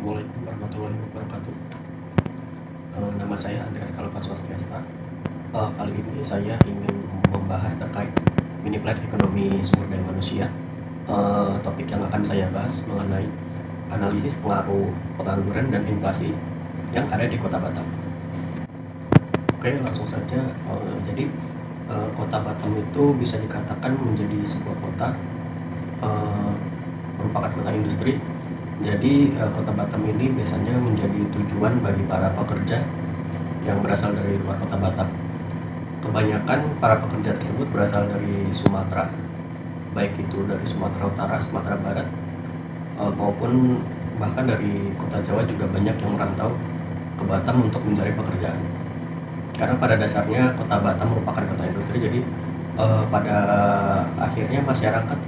Assalamualaikum warahmatullahi wabarakatuh. Nama saya Andreas Kalpa Swastiasta. Kali ini saya ingin membahas terkait mini plan ekonomi sumber daya manusia. Topik yang akan saya bahas mengenai analisis pengaruh pengangguran dan inflasi yang ada di Kota Batam. Oke, langsung saja. Jadi Kota Batam itu bisa dikatakan menjadi sebuah kota, merupakan kota industri. Jadi Kota Batam ini biasanya menjadi tujuan bagi para pekerja yang berasal dari luar Kota Batam. Kebanyakan para pekerja tersebut berasal dari Sumatera, baik itu dari Sumatera Utara, Sumatera Barat, maupun bahkan dari Kota Jawa juga banyak yang merantau ke Batam untuk mencari pekerjaan. Karena pada dasarnya Kota Batam merupakan kota industri, jadi pada akhirnya masyarakat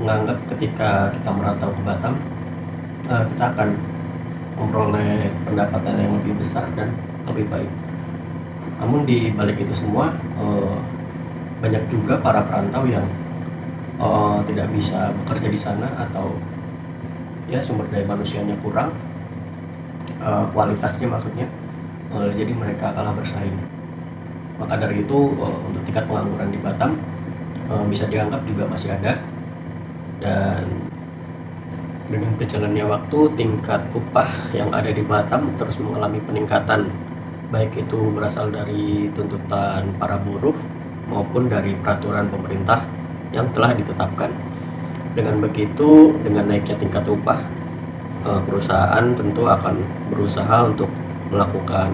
menganggap ketika kita merantau ke Batam, kita akan memperoleh pendapatan yang lebih besar dan lebih baik. Namun di balik itu semua, banyak juga para perantau yang tidak bisa bekerja di sana, atau ya sumber daya manusianya kurang, kualitasnya maksudnya, jadi mereka kalah bersaing. Maka dari itu untuk tingkat pengangguran di Batam bisa dianggap juga masih ada, dan dengan berjalannya waktu, tingkat upah yang ada di Batam terus mengalami peningkatan, baik itu berasal dari tuntutan para buruh maupun dari peraturan pemerintah yang telah ditetapkan. Dengan begitu, dengan naiknya tingkat upah, perusahaan tentu akan berusaha untuk melakukan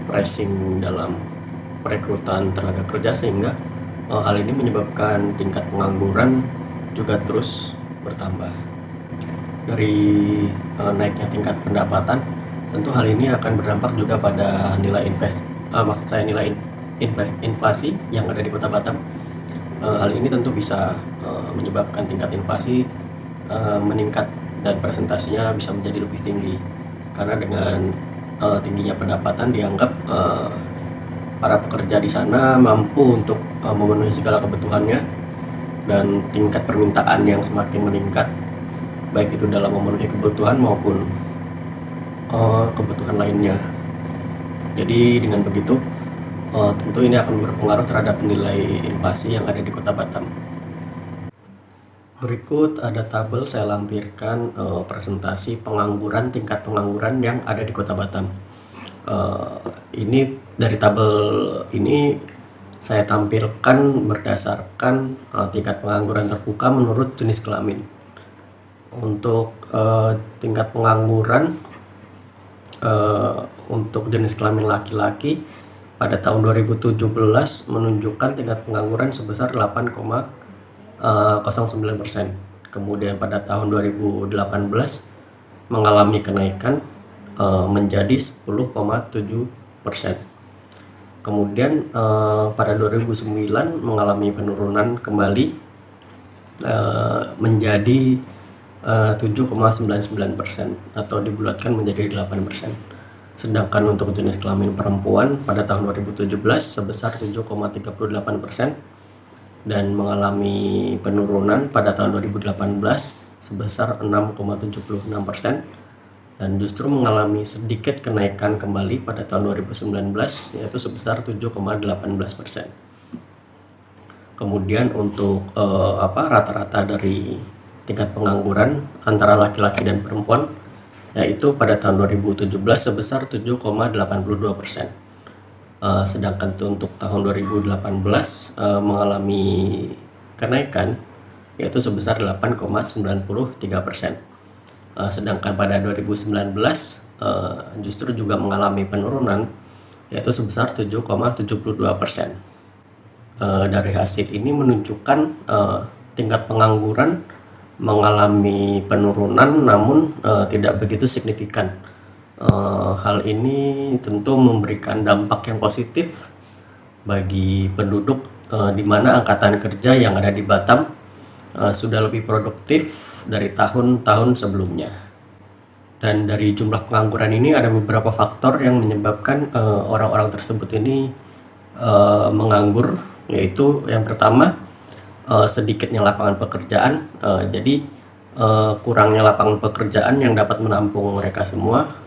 pricing dalam perekrutan tenaga kerja, sehingga hal ini menyebabkan tingkat pengangguran juga terus bertambah. Dari naiknya tingkat pendapatan, tentu hal ini akan berdampak juga pada nilai inflasi yang ada di Kota Batam. Hal ini tentu bisa menyebabkan tingkat inflasi meningkat dan presentasinya bisa menjadi lebih tinggi, karena dengan tingginya pendapatan dianggap para pekerja di sana mampu untuk memenuhi segala kebutuhannya, dan tingkat permintaan yang semakin meningkat, baik itu dalam memenuhi kebutuhan maupun kebutuhan lainnya. Jadi dengan begitu tentu ini akan berpengaruh terhadap nilai inflasi yang ada di Kota Batam. Berikut ada tabel saya lampirkan presentasi tingkat pengangguran yang ada di Kota Batam. Ini dari tabel ini saya tampilkan berdasarkan tingkat pengangguran terbuka menurut jenis kelamin. Untuk tingkat pengangguran untuk jenis kelamin laki-laki pada tahun 2017 menunjukkan tingkat pengangguran sebesar 8,09%. Kemudian pada tahun 2018 mengalami kenaikan menjadi 10,7%. Kemudian pada 2009 mengalami penurunan kembali menjadi 7,99%, atau dibulatkan menjadi 8%. Sedangkan untuk jenis kelamin perempuan pada tahun 2017 sebesar 7,38%, dan mengalami penurunan pada tahun 2018 sebesar 6,76%, dan justru mengalami sedikit kenaikan kembali pada tahun 2019 yaitu sebesar 7,18%. Kemudian untuk rata-rata dari tingkat pengangguran antara laki-laki dan perempuan, yaitu pada tahun 2017 sebesar 7,82%. Sedangkan untuk tahun 2018 mengalami kenaikan yaitu sebesar 8,93%. Sedangkan pada 2019 justru juga mengalami penurunan yaitu sebesar 7,72%. Dari hasil ini menunjukkan tingkat pengangguran mengalami penurunan, namun tidak begitu signifikan. Hal ini tentu memberikan dampak yang positif bagi penduduk, di mana angkatan kerja yang ada di Batam sudah lebih produktif dari tahun-tahun sebelumnya. Dan dari jumlah pengangguran ini ada beberapa faktor yang menyebabkan orang-orang tersebut ini menganggur, yaitu yang pertama sedikitnya lapangan pekerjaan. Jadi kurangnya lapangan pekerjaan yang dapat menampung mereka semua,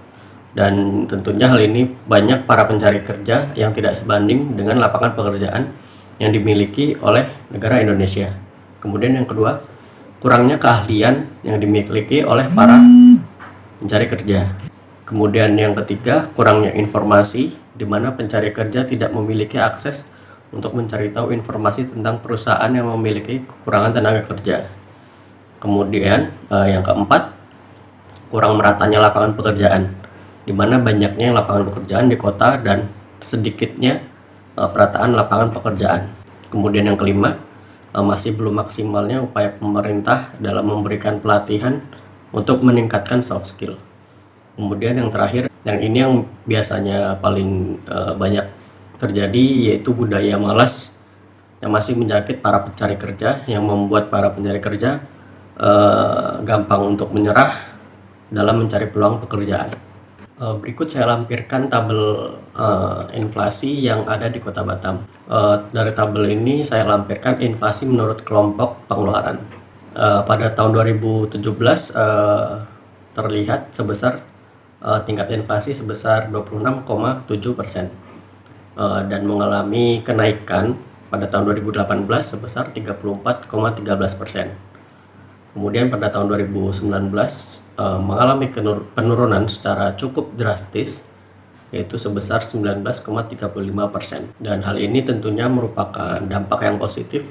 dan tentunya hal ini banyak para pencari kerja yang tidak sebanding dengan lapangan pekerjaan yang dimiliki oleh negara Indonesia. Kemudian yang kedua, kurangnya keahlian yang dimiliki oleh para pencari kerja. Kemudian yang ketiga, kurangnya informasi di mana pencari kerja tidak memiliki akses untuk mencari tahu informasi tentang perusahaan yang memiliki kekurangan tenaga kerja. Kemudian yang keempat, kurang meratanya lapangan pekerjaan, di mana banyaknya lapangan pekerjaan di kota dan sedikitnya perataan lapangan pekerjaan. Kemudian yang kelima, masih belum maksimalnya upaya pemerintah dalam memberikan pelatihan untuk meningkatkan soft skill. Kemudian yang terakhir, yang ini yang biasanya paling banyak terjadi, yaitu budaya malas yang masih menjangkit para pencari kerja, yang membuat para pencari kerja gampang untuk menyerah dalam mencari peluang pekerjaan. Berikut saya lampirkan tabel inflasi yang ada di Kota Batam. Dari tabel ini saya lampirkan inflasi menurut kelompok pengeluaran. Pada tahun 2017 terlihat sebesar tingkat inflasi sebesar 26,7%, dan mengalami kenaikan pada tahun 2018 sebesar 34,13%. Kemudian pada tahun 2019 mengalami penurunan secara cukup drastis, yaitu sebesar 19,35%. Dan hal ini tentunya merupakan dampak yang positif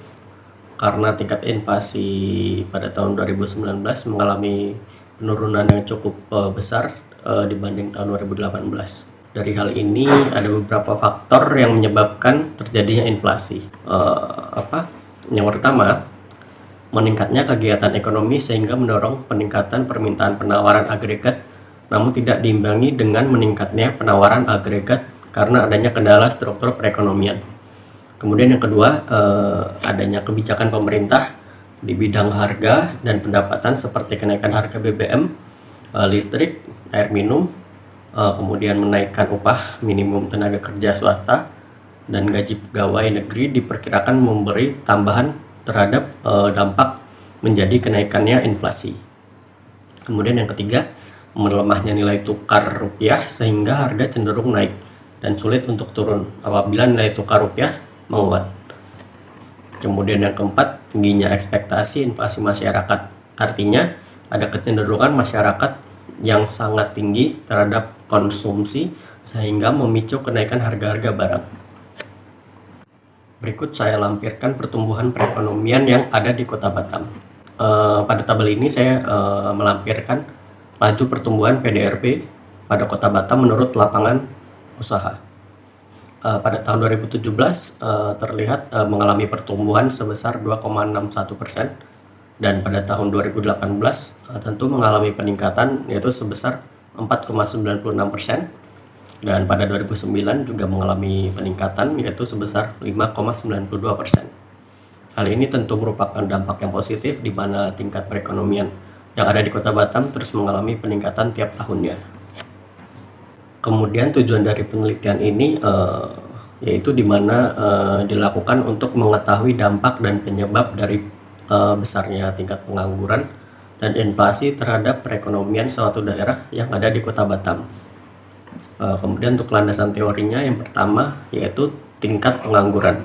karena tingkat inflasi pada tahun 2019 mengalami penurunan yang cukup besar dibanding tahun 2018. Dari hal ini ada beberapa faktor yang menyebabkan terjadinya inflasi. Yang pertama, meningkatnya kegiatan ekonomi sehingga mendorong peningkatan permintaan penawaran agregat, namun tidak diimbangi dengan meningkatnya penawaran agregat karena adanya kendala struktur perekonomian. Kemudian yang kedua, adanya kebijakan pemerintah di bidang harga dan pendapatan seperti kenaikan harga BBM, listrik, air minum, kemudian menaikkan upah minimum tenaga kerja swasta, dan gaji pegawai negeri diperkirakan memberi tambahan terhadap dampak menjadi kenaikannya inflasi. Kemudian yang ketiga, melemahnya nilai tukar rupiah sehingga harga cenderung naik dan sulit untuk turun apabila nilai tukar rupiah menguat. Kemudian yang keempat, tingginya ekspektasi inflasi masyarakat. Artinya ada kecenderungan masyarakat yang sangat tinggi terhadap konsumsi sehingga memicu kenaikan harga-harga barang. Berikut saya lampirkan pertumbuhan perekonomian yang ada di Kota Batam. Pada tabel ini saya melampirkan laju pertumbuhan PDRB pada Kota Batam menurut lapangan usaha. Pada tahun 2017 terlihat mengalami pertumbuhan sebesar 2,61%, dan pada tahun 2018 tentu mengalami peningkatan yaitu sebesar 4,96%. Dan pada 2009 juga mengalami peningkatan yaitu sebesar 5,92%. Hal ini tentu merupakan dampak yang positif di mana tingkat perekonomian yang ada di Kota Batam terus mengalami peningkatan tiap tahunnya. Kemudian tujuan dari penelitian ini yaitu di mana dilakukan untuk mengetahui dampak dan penyebab dari besarnya tingkat pengangguran dan inflasi terhadap perekonomian suatu daerah yang ada di Kota Batam. Kemudian untuk landasan teorinya, yang pertama yaitu tingkat pengangguran.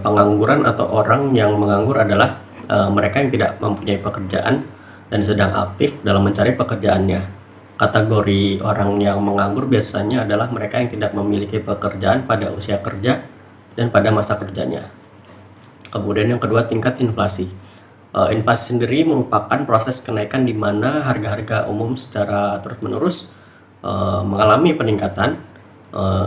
Pengangguran atau orang yang menganggur adalah mereka yang tidak mempunyai pekerjaan dan sedang aktif dalam mencari pekerjaannya. Kategori orang yang menganggur biasanya adalah mereka yang tidak memiliki pekerjaan pada usia kerja dan pada masa kerjanya. Kemudian yang kedua, tingkat inflasi. Inflasi sendiri merupakan proses kenaikan di mana harga-harga umum secara terus-menerus mengalami peningkatan.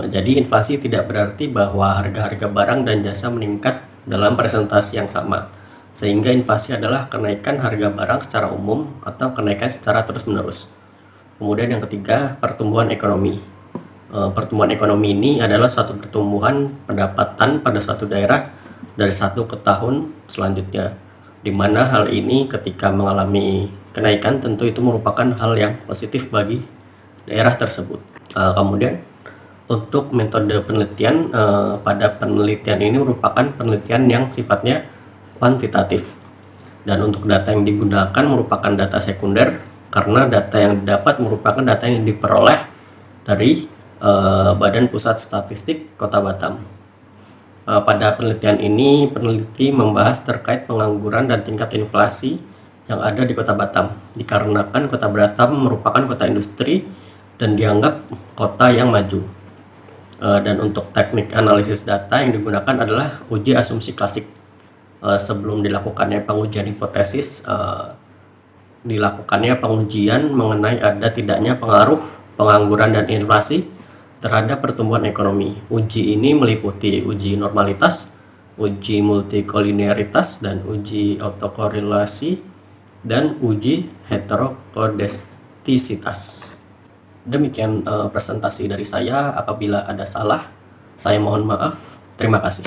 Jadi inflasi tidak berarti bahwa harga-harga barang dan jasa meningkat dalam presentasi yang sama, sehingga inflasi adalah kenaikan harga barang secara umum atau kenaikan secara terus-menerus. Kemudian yang ketiga, pertumbuhan ekonomi. Pertumbuhan ekonomi ini adalah suatu pertumbuhan pendapatan pada suatu daerah dari satu ke tahun selanjutnya, di mana hal ini ketika mengalami kenaikan tentu itu merupakan hal yang positif bagi daerah tersebut. Kemudian untuk metode penelitian, pada penelitian ini merupakan penelitian yang sifatnya kuantitatif. Dan untuk data yang digunakan merupakan data sekunder karena data yang didapat merupakan data yang diperoleh dari Badan Pusat Statistik Kota Batam. Pada penelitian ini, peneliti membahas terkait pengangguran dan tingkat inflasi yang ada di Kota Batam, dikarenakan Kota Batam merupakan kota industri dan dianggap kota yang maju. Dan untuk teknik analisis data yang digunakan adalah uji asumsi klasik. Sebelum dilakukannya pengujian hipotesis, dilakukannya pengujian mengenai ada tidaknya pengaruh pengangguran dan inflasi terhadap pertumbuhan ekonomi. Uji ini meliputi uji normalitas, uji multikolinearitas, dan uji autokorelasi, dan uji heterokodestisitas. Demikian presentasi dari saya. Apabila ada salah, saya mohon maaf. Terima kasih.